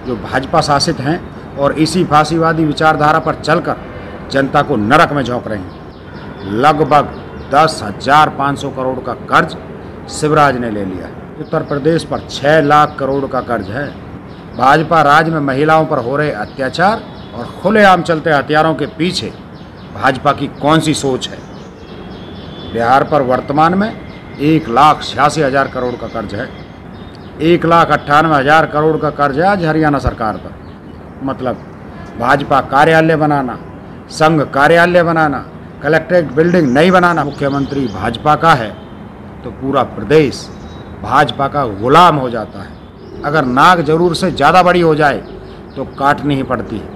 जो भाजपा शासित हैं और इसी फांसीवादी विचारधारा पर चलकर जनता को नरक में झोंक रहे हैं। लगभग 10,500 करोड़ का कर्ज शिवराज ने ले लिया है। उत्तर प्रदेश पर 6 लाख करोड़ का कर्ज है। भाजपा राज में महिलाओं पर हो रहे अत्याचार और खुलेआम चलते हथियारों के पीछे भाजपा की कौन सी सोच है। बिहार पर वर्तमान में 1,86,000 करोड़ का कर्ज है। 1,98,000 करोड़ का कर्ज है आज हरियाणा सरकार पर। मतलब भाजपा कार्यालय बनाना, संघ कार्यालय बनाना, कलेक्ट्रेट बिल्डिंग नहीं बनाना। मुख्यमंत्री भाजपा का है तो पूरा प्रदेश भाजपा का गुलाम हो जाता है। अगर नाक जरूर से ज़्यादा बड़ी हो जाए तो काटनी ही पड़ती है।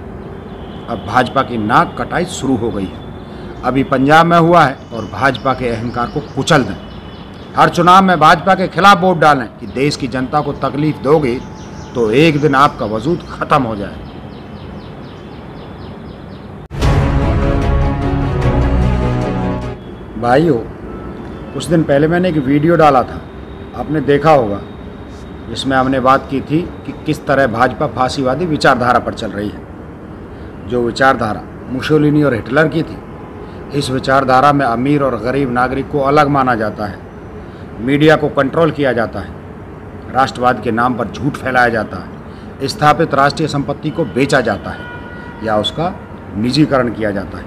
अब भाजपा की नाक कटाई शुरू हो गई है। अभी पंजाब में हुआ है और भाजपा के अहंकार को कुचल दें। हर चुनाव में भाजपा के खिलाफ वोट डालें कि देश की जनता को तकलीफ दोगे तो एक दिन आपका वजूद खत्म हो जाए। भाइयों, कुछ दिन पहले मैंने एक वीडियो डाला था, आपने देखा होगा, जिसमें हमने बात की थी कि किस तरह भाजपा फांसीवादी विचारधारा पर चल रही है। जो विचारधारा मुसोलिनी और हिटलर की थी, इस विचारधारा में अमीर और गरीब नागरिक को अलग माना जाता है, मीडिया को कंट्रोल किया जाता है, राष्ट्रवाद के नाम पर झूठ फैलाया जाता है, स्थापित राष्ट्रीय संपत्ति को बेचा जाता है या उसका निजीकरण किया जाता है,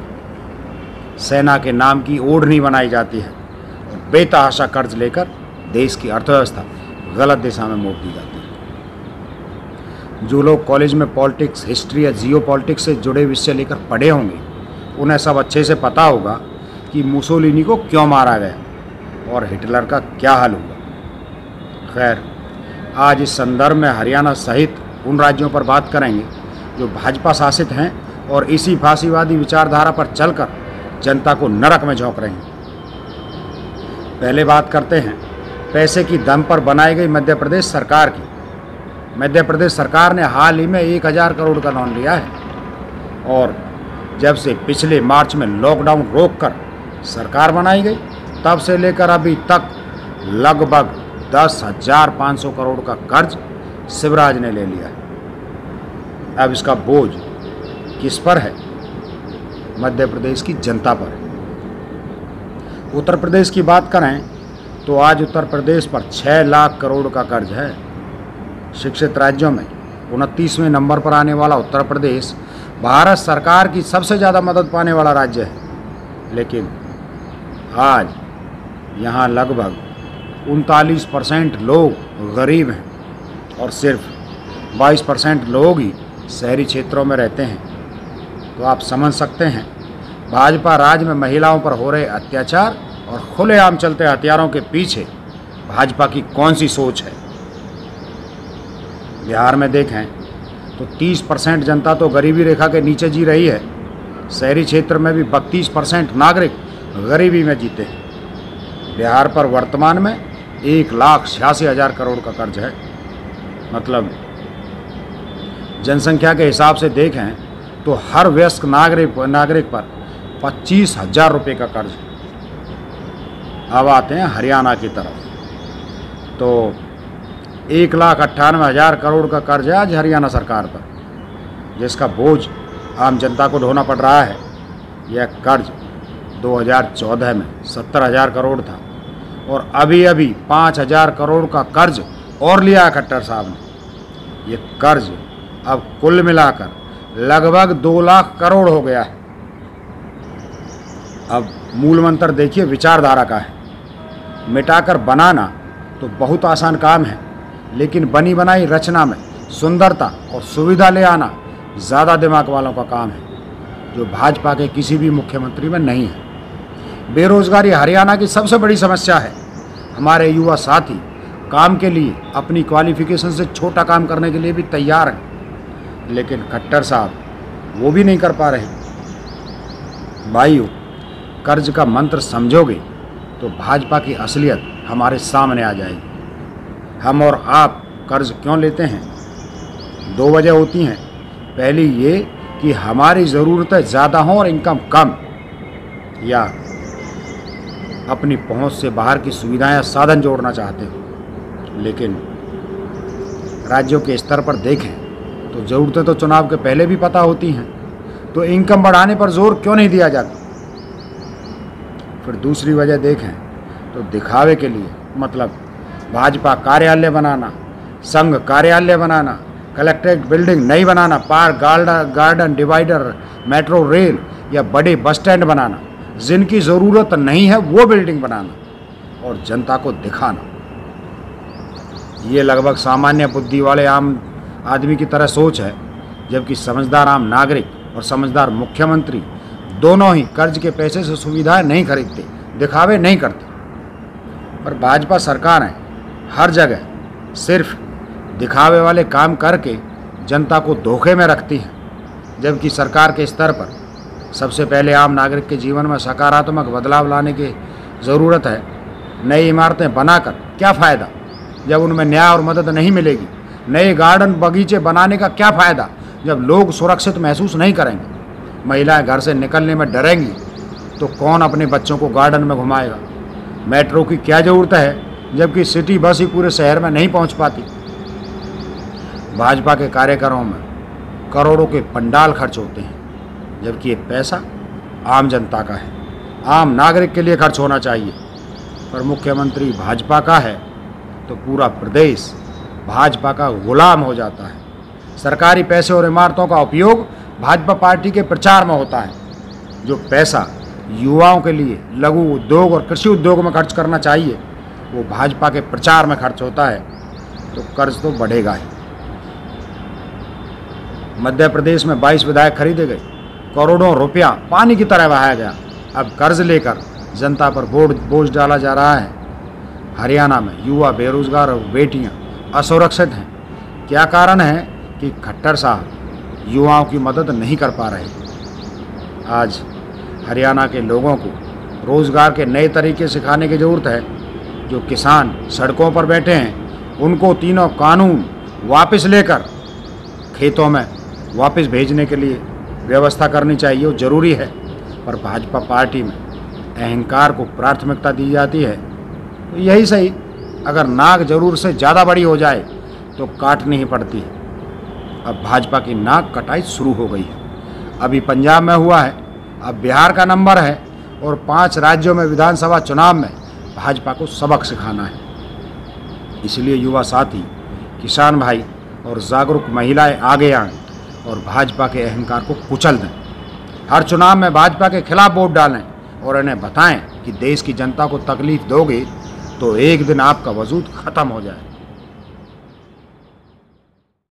सेना के नाम की ओढ़नी बनाई जाती है और बेतहाशा कर्ज लेकर देश की अर्थव्यवस्था गलत दिशा में मोड़ दी जाती है। जो लोग कॉलेज में पॉलिटिक्स, हिस्ट्री या जियो पॉलिटिक्स से जुड़े विषय लेकर पढ़े होंगे, उन्हें सब अच्छे से पता होगा कि मुसोलिनी को क्यों मारा गया और हिटलर का क्या हाल हुआ। खैर, आज इस संदर्भ में हरियाणा सहित उन राज्यों पर बात करेंगे जो भाजपा शासित हैं और इसी फांसीवादी विचारधारा पर चलकर जनता को नरक में झोंक रहे हैं। पहले बात करते हैं पैसे की दम पर बनाई गई मध्य प्रदेश सरकार की। मध्य प्रदेश सरकार ने हाल ही में 1,000 करोड़ का लोन लिया है और जब से पिछले मार्च में लॉकडाउन रोककर सरकार बनाई गई, तब से लेकर अभी तक लगभग 10,500 करोड़ का कर्ज शिवराज ने ले लिया है। अब इसका बोझ किस पर है? मध्य प्रदेश की जनता पर है। उत्तर प्रदेश की बात करें तो आज उत्तर प्रदेश पर 6 लाख करोड़ का कर्ज है। शिक्षित राज्यों में 29वें नंबर पर आने वाला उत्तर प्रदेश भारत सरकार की सबसे ज़्यादा मदद पाने वाला राज्य है, लेकिन आज यहाँ लगभग 39% लोग गरीब हैं और सिर्फ 22% लोग ही शहरी क्षेत्रों में रहते हैं। तो आप समझ सकते हैं भाजपा राज में महिलाओं पर हो रहे अत्याचार और खुलेआम चलते हथियारों के पीछे भाजपा की कौन सी सोच है। बिहार में देखें तो 30% जनता तो गरीबी रेखा के नीचे जी रही है। शहरी क्षेत्र में भी 32% नागरिक गरीबी में जीते हैं। बिहार पर वर्तमान में 1,86,000 करोड़ का कर्ज है। मतलब जनसंख्या के हिसाब से देखें तो हर वयस्क नागरिक पर 25,000 रुपये का कर्ज है। अब आते हैं हरियाणा की तरफ। तो 1,98,000 करोड़ का कर्ज है आज हरियाणा सरकार पर, जिसका बोझ आम जनता को ढोना पड़ रहा है। यह कर्ज 2014 में 70,000 करोड़ था और अभी अभी 5,000 करोड़ का कर्ज और लिया है खट्टर साहब ने। ये कर्ज अब कुल मिलाकर लगभग 2 लाख करोड़ हो गया है। अब मूल मंत्र देखिए विचारधारा का है। मिटाकर बनाना तो बहुत आसान काम है, लेकिन बनी बनाई रचना में सुंदरता और सुविधा ले आना ज़्यादा दिमाग वालों का काम है, जो भाजपा के किसी भी मुख्यमंत्री में नहीं है। बेरोजगारी हरियाणा की सबसे बड़ी समस्या है। हमारे युवा साथी काम के लिए अपनी क्वालिफिकेशन से छोटा काम करने के लिए भी तैयार हैं, लेकिन खट्टर साहब वो भी नहीं कर पा रहे। भाइयों, कर्ज का मंत्र समझोगे तो भाजपा की असलियत हमारे सामने आ जाएगी। हम और आप कर्ज क्यों लेते हैं? 2 वजह होती हैं। पहली ये कि हमारी ज़रूरतें ज़्यादा हों और इनकम कम, या अपनी पहुंच से बाहर की सुविधाएं या साधन जोड़ना चाहते हो। लेकिन राज्यों के स्तर पर देखें तो ज़रूरतें तो चुनाव के पहले भी पता होती हैं, तो इनकम बढ़ाने पर जोर क्यों नहीं दिया जाता? फिर दूसरी वजह देखें तो दिखावे के लिए, मतलब भाजपा कार्यालय बनाना, संघ कार्यालय बनाना, कलेक्ट्रेट बिल्डिंग नहीं बनाना, park garden divider, metro rail या बड़े बस स्टैंड बनाना, जिनकी ज़रूरत नहीं है वो बिल्डिंग बनाना और जनता को दिखाना। ये लगभग सामान्य बुद्धि वाले आम आदमी की तरह सोच है, जबकि समझदार आम नागरिक और समझदार मुख्यमंत्री दोनों ही कर्ज के पैसे से सुविधाएं नहीं खरीदते, दिखावे नहीं करते। पर भाजपा सरकारें हर जगह सिर्फ दिखावे वाले काम करके जनता को धोखे में रखती हैं, जबकि सरकार के स्तर पर सबसे पहले आम नागरिक के जीवन में सकारात्मक बदलाव लाने की ज़रूरत है। नई इमारतें बनाकर क्या फ़ायदा जब उनमें न्याय और मदद नहीं मिलेगी? नए गार्डन बगीचे बनाने का क्या फ़ायदा जब लोग सुरक्षित महसूस नहीं करेंगे? महिलाएं घर से निकलने में डरेंगी तो कौन अपने बच्चों को गार्डन में घुमाएगा? मेट्रो की क्या ज़रूरत है जबकि सिटी बस ही पूरे शहर में नहीं पहुंच पाती? भाजपा के कार्यक्रमों में करोड़ों के पंडाल खर्च होते हैं, जबकि ये पैसा आम जनता का है, आम नागरिक के लिए खर्च होना चाहिए। पर मुख्यमंत्री भाजपा का है तो पूरा प्रदेश भाजपा का गुलाम हो जाता है। सरकारी पैसे और इमारतों का उपयोग भाजपा पार्टी के प्रचार में होता है। जो पैसा युवाओं के लिए लघु उद्योग और कृषि उद्योग में खर्च करना चाहिए वो भाजपा के प्रचार में खर्च होता है, तो कर्ज तो बढ़ेगा ही। मध्य प्रदेश में 22 विधायक खरीदे गए, करोड़ों रुपया पानी की तरह बहाया गया। अब कर्ज लेकर जनता पर बोझ डाला जा रहा है। हरियाणा में युवा बेरोजगार और बेटियां असुरक्षित हैं। क्या कारण है कि खट्टर साहब युवाओं की मदद नहीं कर पा रहे? आज हरियाणा के लोगों को रोज़गार के नए तरीके सिखाने की ज़रूरत है। जो किसान सड़कों पर बैठे हैं उनको तीनों कानून वापस लेकर खेतों में वापस भेजने के लिए व्यवस्था करनी चाहिए, वो ज़रूरी है। पर भाजपा पार्टी में अहंकार को प्राथमिकता दी जाती है, तो यही सही, अगर नाक जरूर से ज़्यादा बड़ी हो जाए तो काटनी ही पड़ती है। अब भाजपा की नाक कटाई शुरू हो गई है। अभी पंजाब में हुआ है, अब बिहार का नंबर है और 5 राज्यों में विधानसभा चुनाव में भाजपा को सबक सिखाना है। इसलिए युवा साथी, किसान भाई और जागरूक महिलाएं आगे आएं और भाजपा के अहंकार को कुचल दें। हर चुनाव में भाजपा के खिलाफ वोट डालें और इन्हें बताएं कि देश की जनता को तकलीफ दोगे तो एक दिन आपका वजूद खत्म हो जाए।